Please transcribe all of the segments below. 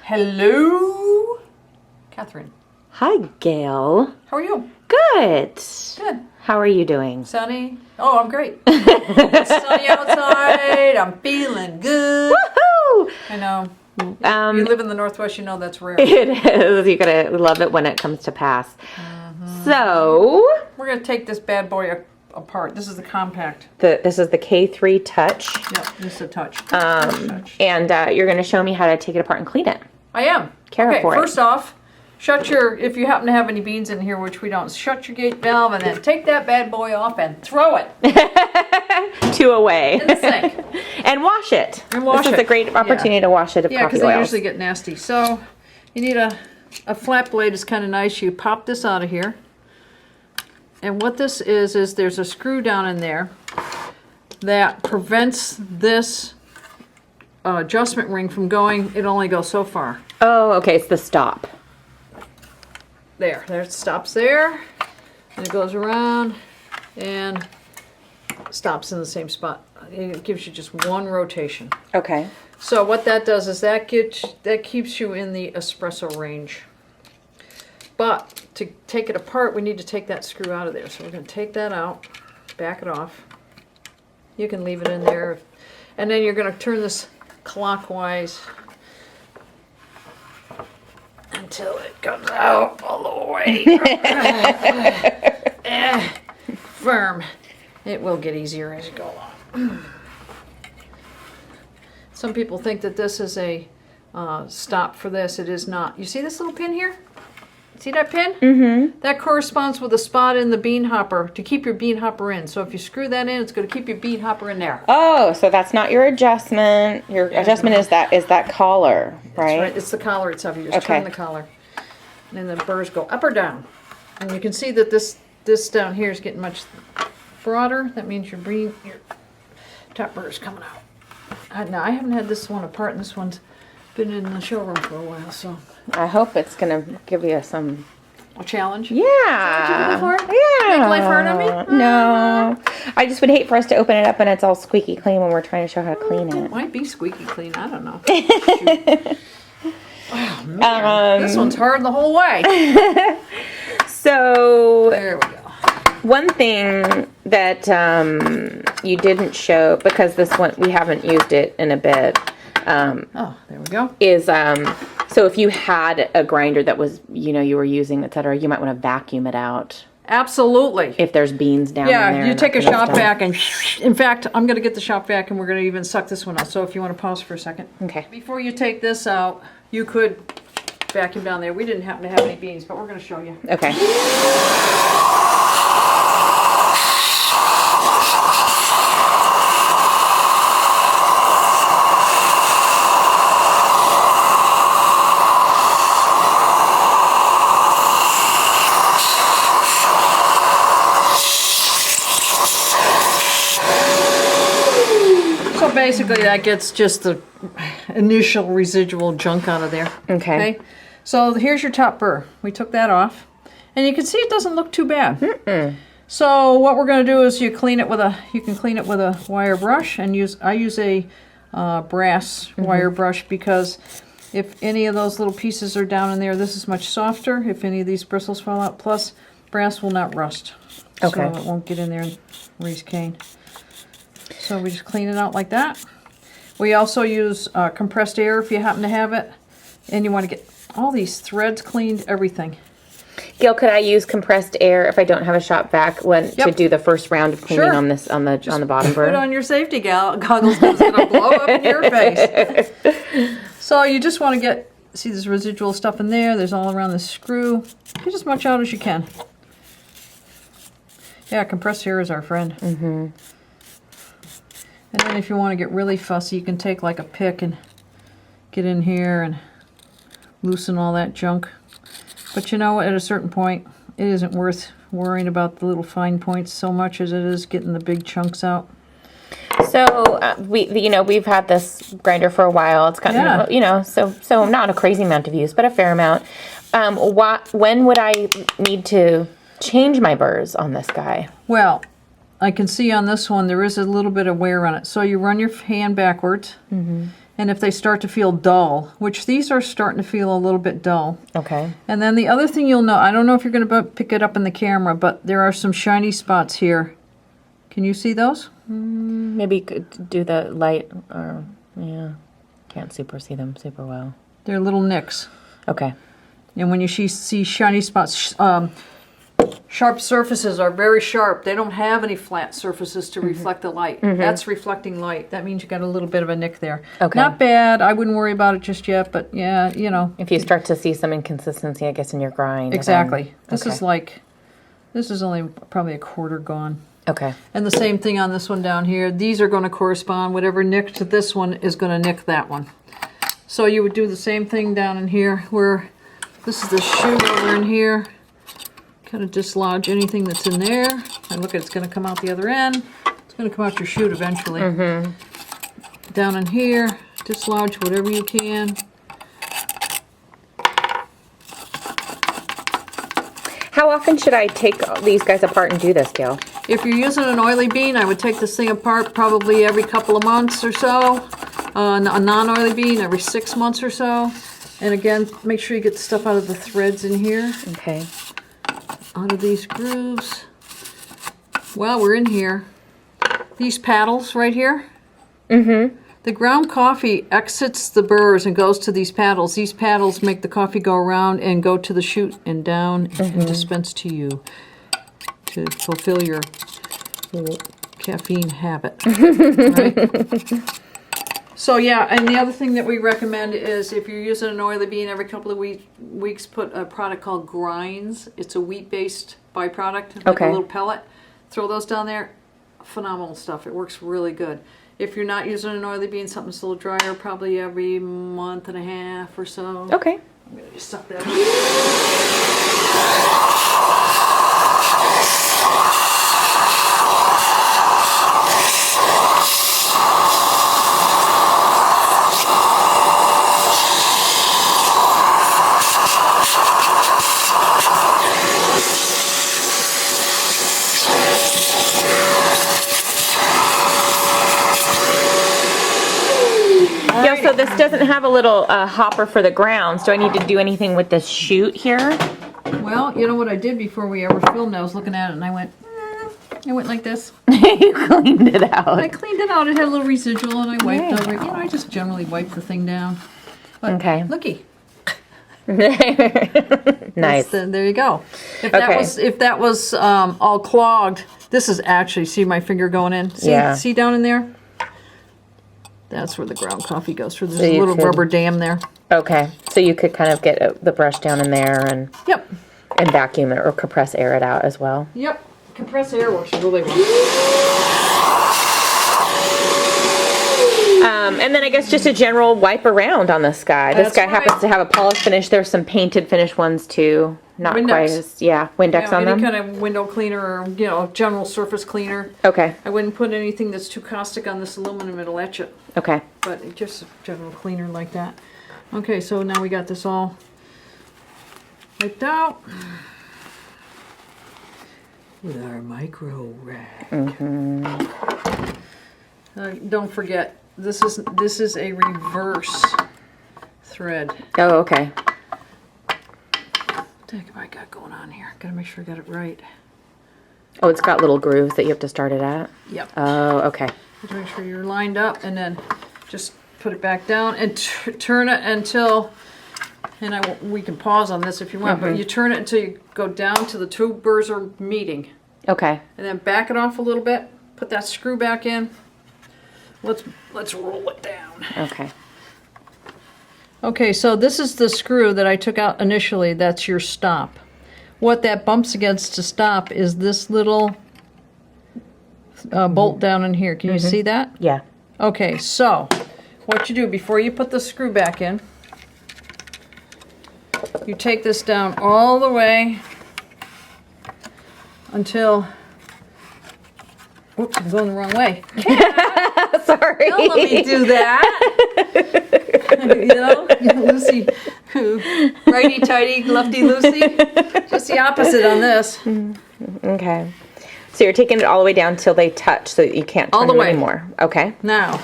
Hello, Catherine. Hi, Gail. How are you? Good. Good. How are you doing? Sunny? Oh, I'm great. It's sunny outside. I'm feeling good. Woohoo! I know. You live in the Northwest, you know that's rare. It is. You're going to love it when it comes to pass. So, We're going to take this bad boy apart. This is the compact. this is the K3 Touch. Yep, this is a touch. Touch. And you're going to show me how to take it apart and clean it. I am. Care for it. First off, shut your, if you happen to have any beans in here, which we don't, shut your gate valve and then take that bad boy off and throw it. Two away. In the sink. And wash it. And wash this is it. a great opportunity to wash it of Yeah, coffee because they oils. usually get nasty. So you need a flat blade. Is kind of nice. You pop this out of here. And what this is there's a screw down in there that prevents this adjustment ring from going. It only goes so far. Oh, okay. It's the stop. There it stops there. And it goes around and stops in the same spot. It gives you just one rotation. Okay. So what that does is that keeps you in the espresso range. But to take it apart, we need to take that screw out of there. So we're going to take that out, back it off. You can leave it in there. And then you're going to turn this clockwise until it comes out all the way. Firm. It will get easier as you go along. Some people think that this is a stop for this. It is not. You see this little pin here? See that pin? Mm-hmm. That corresponds with a spot in the bean hopper to keep your bean hopper in. So if you screw that in, it's going to keep your bean hopper in there. Oh, so that's not your adjustment. Your adjustment is that collar, right? That's right. It's the collar itself. You just turn the collar. And then the burrs go up or down. And you can see that this down here is getting much broader. That means your top burr is coming out. Now, I haven't had this one apart, and this one's been in the showroom for a while, so. I hope it's going to give you some... A challenge? Yeah. Is that what you're looking for? Yeah. Make life hard on me? No. I just would hate for us to open it up and it's all squeaky clean when we're trying to show how to clean It it. might be squeaky clean. I don't know. Shoot. Oh, man. This one's hard the whole way. So... There we go. One thing that you didn't show, because this one, we haven't used it in a bit, Oh, there we go. is so if you had a grinder that was, you were using, etc., you might want to vacuum it out. Absolutely. If there's beans down in there. Yeah, you and take that a kind of shop stuff. vac and in fact, I'm going to get the shop vac and we're going to even suck this one out. So if you want to pause for a second. Okay. Before you take this out, you could vacuum down there. We didn't happen to have any beans, but we're going to show you. Okay. So basically that gets just the initial residual junk out of there. Okay. So here's your top burr. We took that off. And you can see it doesn't look too bad. Mm-mm. So what we're going to do is you can clean it with a wire brush and I use a brass wire brush because if any of those little pieces are down in there, this is much softer. If any of these bristles fall out, plus brass will not rust. Okay. So it won't get in there and raise cane. So we just clean it out like that. We also use compressed air if you happen to have it. And you want to get all these threads cleaned, everything. Gail, could I use compressed air if I don't have a shop vac to do the first round of cleaning on this on the bottom burr? Put on your safety goggles because it's going to blow up in your face. So you just want to see this residual stuff in there. There's all around the screw. Get as much out as you can. Yeah, compressed air is our friend. Mm-hmm. And then if you want to get really fussy, you can take like a pick and get in here and loosen all that junk. But you know, at a certain point, it isn't worth worrying about the little fine points so much as it is getting the big chunks out. So we've had this grinder for a while. It's gotten so not a crazy amount of use, but a fair amount. When would I need to change my burrs on this guy? Well, I can see on this one there is a little bit of wear on it. So you run your hand backwards, and And if they start to feel dull, which these are starting to feel a little bit dull. Okay. And then the other thing you'll know, I don't know if you're going to pick it up in the camera, but there are some shiny spots here. Can you see those? Maybe you could do the light, or, yeah. Can't see them super well. They're little nicks. Okay. And when you see shiny spots, sharp surfaces are very sharp. They don't have any flat surfaces to reflect the light. That's reflecting light. That means you got a little bit of a nick there. Okay. Not bad. I wouldn't worry about it just yet, but yeah, you know. If you start to see some inconsistency, I guess, in your grind. Exactly. Then, This is only probably a quarter gone. Okay. And the same thing on this one down here. These are going to correspond. Whatever nicked to this one is going to nick that one. So you would do the same thing down in here where this is the shoe over in here. Kind of dislodge anything that's in there. And look, it's going to come out the other end. It's going to come out your chute eventually. Down in here, dislodge whatever you can. How often should I take these guys apart and do this, Gail? If you're using an oily bean, I would take this thing apart probably every couple of months or so. A non-oily bean every 6 months or so. And again, make sure you get the stuff out of the threads in here. Okay. Out of these grooves. Well, we're in here. These paddles right here. The ground coffee exits the burrs and goes to these paddles. These paddles make the coffee go around and go to the chute and down and dispense to you to fulfill your caffeine habit. Right? So yeah, and the other thing that we recommend is if you're using an oily bean every couple of weeks, put a product called Grinds. It's a wheat-based byproduct, like a little pellet. Throw those down there. Phenomenal stuff. It works really good. If you're not using an oily bean, something that's a little drier, probably every month and a half or so. Okay. I'm going to just suck that up. Yeah, so this doesn't have a little hopper for the grounds. Do I need to do anything with this chute here? Well, you know what I did before we ever filmed? I was looking at it and I went like this. You cleaned it out. I cleaned it out. It had a little residual and I wiped over it. You know, I just generally wipe the thing down. But okay. Looky. Nice. There you go. If that was all clogged, this is actually, see my finger going in? See down in there? That's where the ground coffee goes through. There's a little rubber dam there. Okay. So you could kind of get the brush down in there and and vacuum it or compress air it out as well. Yep. Compress air works really well. And then I guess just a general wipe around on this guy. This guy happens to have a polished finish. There's some painted finish ones too. Not Windex. quite as, Windex on them. Any kind of window cleaner or, general surface cleaner. Okay. I wouldn't put anything that's too caustic on this aluminum. It'll etch it. Okay. But just a general cleaner like that. Okay, so now we got this all wiped out. With our micro rag. Don't forget, this is a reverse thread. Oh, okay. What the heck have I got going on here? Gotta make sure I got it right. Oh, it's got little grooves that you have to start it at? Yep. Oh, okay. Just make sure you're lined up and then just put it back down and turn it until, and we can pause on this if you want, but you turn it until you go down to the two burrs are meeting. Okay. And then back it off a little bit, put that screw back in. Let's roll it down. Okay. Okay, so this is the screw that I took out initially. That's your stop. What that bumps against to stop is this little bolt down in here. Can you see that? Yeah. Okay, so what you do before you put the screw back in, you take this down all the way until, whoops, I'm going the wrong way. Sorry. Don't let me do that. Lucy, righty-tighty, lefty-loosey. Just the opposite on this. Okay. So you're taking it all the way down till they touch so that you can't turn all the it way anymore. Okay. Now,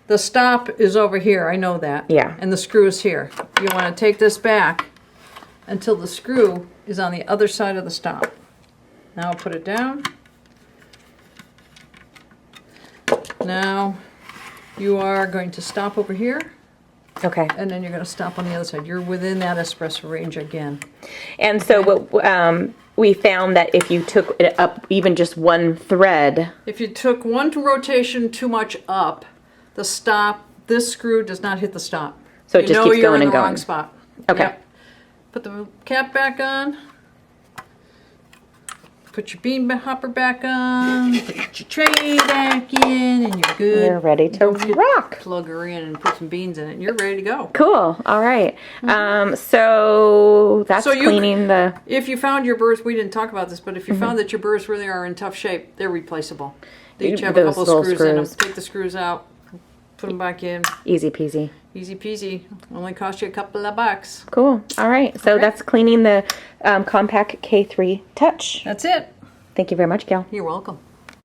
the stop is over here. I know that. Yeah. And the screw is here. You want to take this back until the screw is on the other side of the stop. Now I'll put it down. Now you are going to stop over here. Okay. And then you're going to stop on the other side. You're within that espresso range again. And so what we found that if you took it up even just one thread. If you took one rotation too much up, the stop, this screw does not hit the stop. So it just keeps you're going in and the going. wrong spot. Okay. Yep. Put the cap back on. Put your bean hopper back on. Put your tray back in, and you're good. You're ready to rock. Plug her in and put some beans in it, and you're ready to go. Cool. All right. So that's cleaning the... If you found your burrs, we didn't talk about this, but if you found that your burrs really are in tough shape, they're replaceable. They each have a couple of screws in them. Take the screws out, put them back in. Easy peasy. Easy peasy. Only cost you a couple of bucks. Cool. All right. So that's cleaning the Compak K3 Touch. That's it. Thank you very much, Gail. You're welcome.